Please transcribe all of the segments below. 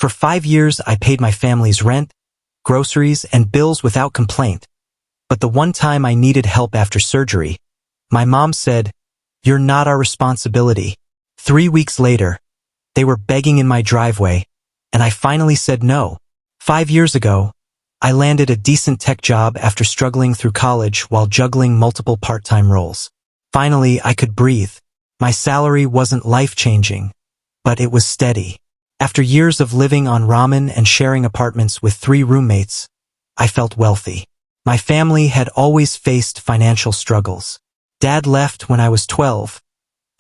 For 5 years, I paid my family's rent, groceries, and bills without complaint. But the one time I needed help after surgery, my mom said, "You're not our responsibility." 3 weeks later, they were begging in my driveway, and I finally said no. 5 years ago, I landed a decent tech job after struggling through college while juggling multiple part-time roles. Finally, I could breathe. My salary wasn't life-changing, but it was steady. After years of living on ramen and sharing apartments with 3 roommates, I felt wealthy. My family had always faced financial struggles. Dad left when I was 12,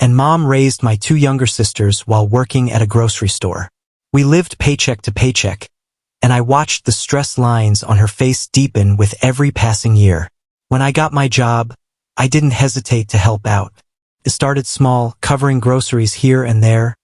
and Mom raised my 2 younger sisters while working at a grocery store. We lived paycheck to paycheck, and I watched the stress lines on her face deepen with every passing year. When I got my job, I didn't hesitate to help out. It started small, covering groceries here and there,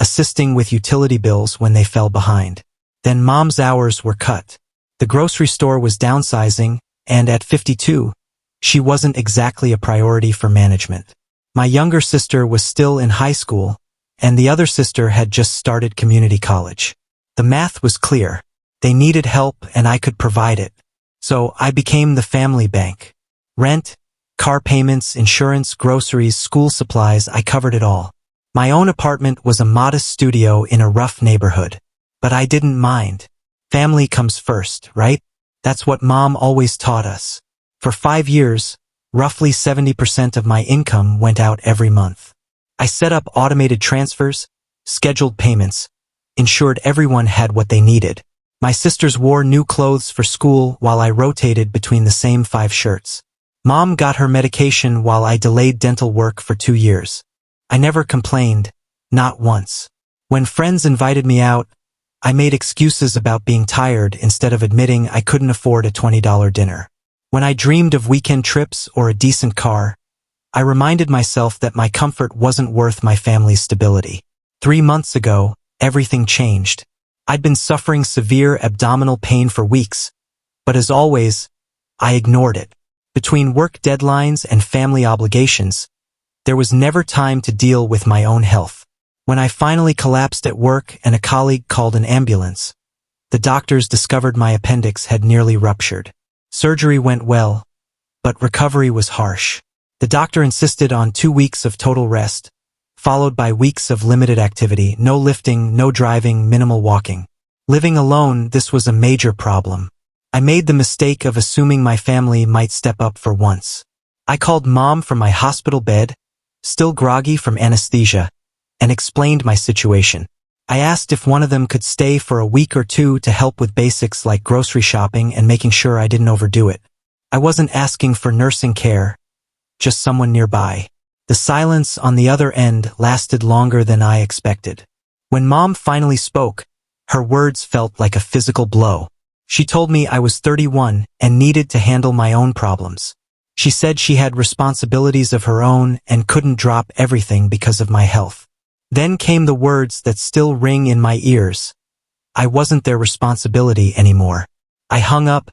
assisting with utility bills when they fell behind. Then Mom's hours were cut. The grocery store was downsizing, and at 52, she wasn't exactly a priority for management. My younger sister was still in high school, and the other sister had just started community college. The math was clear. They needed help, and I could provide it. So I became the family bank. Rent, car payments, insurance, groceries, school supplies, I covered it all. My own apartment was a modest studio in a rough neighborhood. But I didn't mind. Family comes first, right? That's what Mom always taught us. For 5 years, roughly 70% of my income went out every month. I set up automated transfers, scheduled payments, ensured everyone had what they needed. My sisters wore new clothes for school while I rotated between the same 5 shirts. Mom got her medication while I delayed dental work for 2 years. I never complained, not once. When friends invited me out, I made excuses about being tired instead of admitting I couldn't afford a $20 dinner. When I dreamed of weekend trips or a decent car, I reminded myself that my comfort wasn't worth my family's stability. 3 months ago, everything changed. I'd been suffering severe abdominal pain for weeks, but as always, I ignored it. Between work deadlines and family obligations, there was never time to deal with my own health. When I finally collapsed at work and a colleague called an ambulance, the doctors discovered my appendix had nearly ruptured. Surgery went well, but recovery was harsh. The doctor insisted on 2 weeks of total rest, followed by weeks of limited activity, no lifting, no driving, minimal walking. Living alone, this was a major problem. I made the mistake of assuming my family might step up for once. I called Mom from my hospital bed, still groggy from anesthesia, and explained my situation. I asked if one of them could stay for a week or 2 to help with basics like grocery shopping and making sure I didn't overdo it. I wasn't asking for nursing care, just someone nearby. The silence on the other end lasted longer than I expected. When Mom finally spoke, her words felt like a physical blow. She told me I was 31 and needed to handle my own problems. She said she had responsibilities of her own and couldn't drop everything because of my health. Then came the words that still ring in my ears. I wasn't their responsibility anymore. I hung up,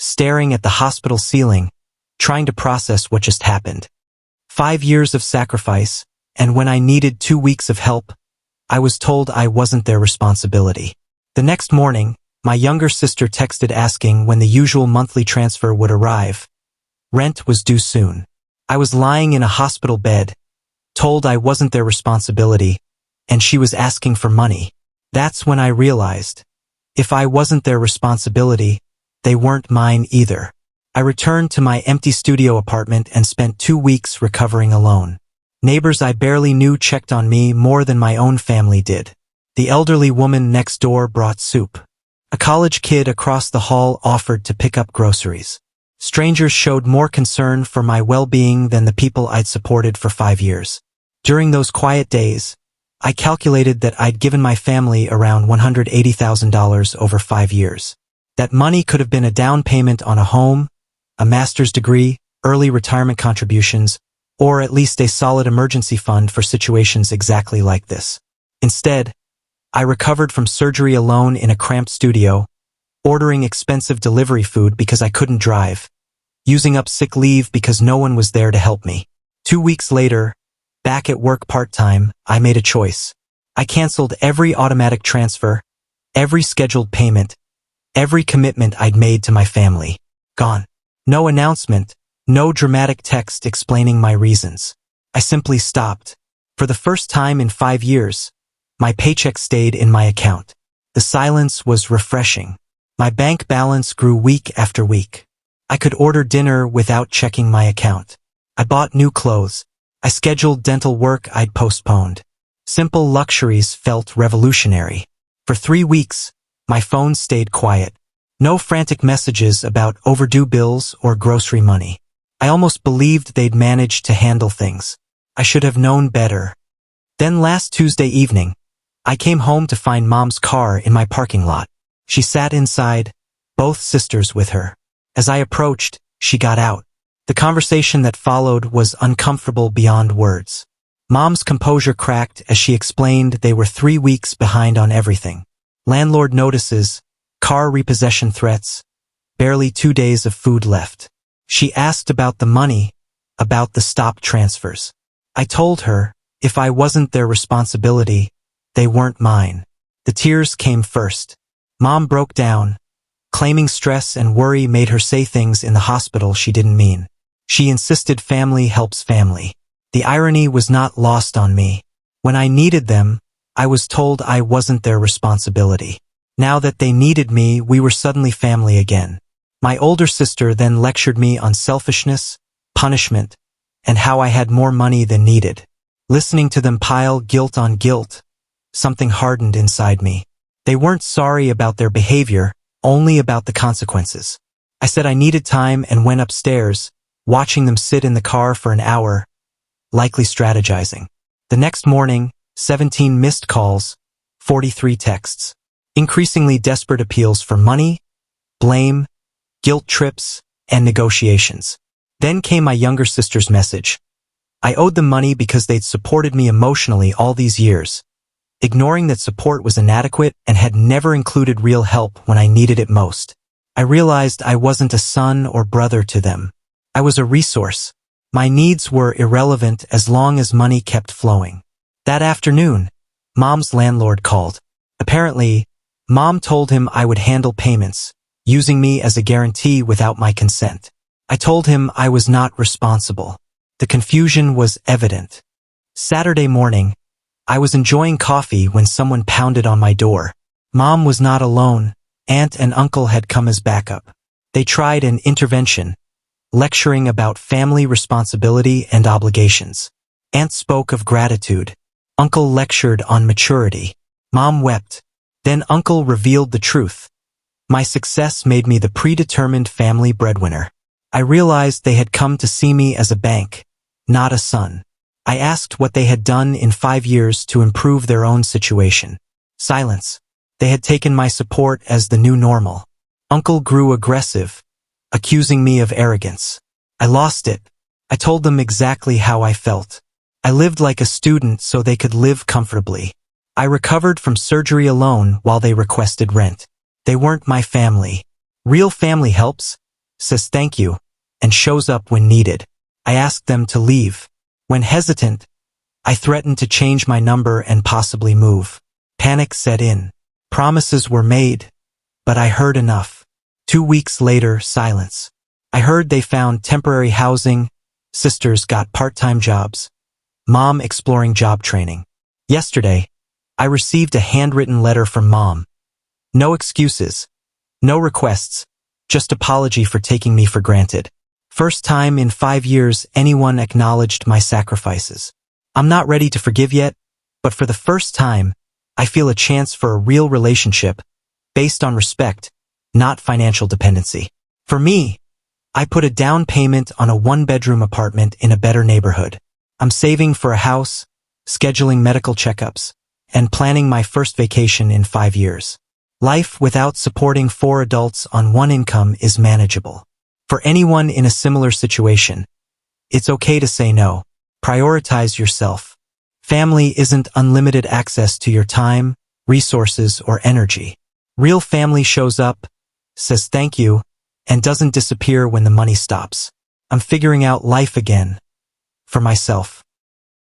staring at the hospital ceiling, trying to process what just happened. 5 years of sacrifice, and when I needed 2 weeks of help, I was told I wasn't their responsibility. The next morning, my younger sister texted asking when the usual monthly transfer would arrive. Rent was due soon. I was lying in a hospital bed, told I wasn't their responsibility, and she was asking for money. That's when I realized, if I wasn't their responsibility, they weren't mine either. I returned to my empty studio apartment and spent 2 weeks recovering alone. Neighbors I barely knew checked on me more than my own family did. The elderly woman next door brought soup. A college kid across the hall offered to pick up groceries. Strangers showed more concern for my well-being than the people I'd supported for 5 years. During those quiet days, I calculated that I'd given my family around $180,000 over 5 years. That money could have been a down payment on a home, a master's degree, early retirement contributions, or at least a solid emergency fund for situations exactly like this. Instead, I recovered from surgery alone in a cramped studio, ordering expensive delivery food because I couldn't drive, using up sick leave because no one was there to help me. 2 weeks later, back at work part-time, I made a choice. I canceled every automatic transfer, Every scheduled payment, every commitment I'd made to my family, gone. No announcement, no dramatic text explaining my reasons. I simply stopped. For the first time in 5 years, my paycheck stayed in my account. The silence was refreshing. My bank balance grew week after week. I could order dinner without checking my account. I bought new clothes. I scheduled dental work I'd postponed. Simple luxuries felt revolutionary. For 3 weeks, my phone stayed quiet. No frantic messages about overdue bills or grocery money. I almost believed they'd managed to handle things. I should have known better. Then last Tuesday evening, I came home to find Mom's car in my parking lot. She sat inside, both sisters with her. As I approached, she got out. The conversation that followed was uncomfortable beyond words. Mom's composure cracked as she explained they were 3 weeks behind on everything. Landlord notices, car repossession threats, barely 2 days of food left. She asked about the money, about the stop transfers. I told her, if I wasn't their responsibility, they weren't mine. The tears came first. Mom broke down, claiming stress and worry made her say things in the hospital she didn't mean. She insisted family helps family. The irony was not lost on me. When I needed them, I was told I wasn't their responsibility. Now that they needed me, we were suddenly family again. My older sister then lectured me on selfishness, punishment, and how I had more money than needed. Listening to them pile guilt on guilt, something hardened inside me. They weren't sorry about their behavior, only about the consequences. I said I needed time and went upstairs, watching them sit in the car for an hour, likely strategizing. The next morning, 17 missed calls, 43 texts. Increasingly desperate appeals for money, blame, guilt trips, and negotiations. Then came my younger sister's message. I owed them money because they'd supported me emotionally all these years, ignoring that support was inadequate and had never included real help when I needed it most. I realized I wasn't a son or brother to them. I was a resource. My needs were irrelevant as long as money kept flowing. That afternoon, Mom's landlord called. Apparently, Mom told him I would handle payments, using me as a guarantee without my consent. I told him I was not responsible. The confusion was evident. Saturday morning, I was enjoying coffee when someone pounded on my door. Mom was not alone. Aunt and uncle had come as backup. They tried an intervention, lecturing about family responsibility and obligations. Aunt spoke of gratitude. Uncle lectured on maturity. Mom wept. Then uncle revealed the truth. My success made me the predetermined family breadwinner. I realized they had come to see me as a bank, not a son. I asked what they had done in 5 years to improve their own situation. Silence. They had taken my support as the new normal. Uncle grew aggressive, accusing me of arrogance. I lost it. I told them exactly how I felt. I lived like a student so they could live comfortably. I recovered from surgery alone while they requested rent. They weren't my family. Real family helps, says thank you, and shows up when needed. I asked them to leave. When hesitant, I threatened to change my number and possibly move. Panic set in. Promises were made, but I heard enough. 2 weeks later, silence. I heard they found temporary housing, sisters got part-time jobs, Mom exploring job training. Yesterday, I received a handwritten letter from Mom. No excuses, no requests, just apology for taking me for granted. First time in 5 years anyone acknowledged my sacrifices. I'm not ready to forgive yet, but for the first time, I feel a chance for a real relationship, based on respect, not financial dependency. For me, I put a down payment on a 1-bedroom apartment in a better neighborhood. I'm saving for a house, scheduling medical checkups, and planning my first vacation in 5 years. Life without supporting 4 adults on 1 income is manageable. For anyone in a similar situation, it's okay to say no. Prioritize yourself. Family isn't unlimited access to your time, resources, or energy. Real family shows up, says thank you, and doesn't disappear when the money stops. I'm figuring out life again. For myself.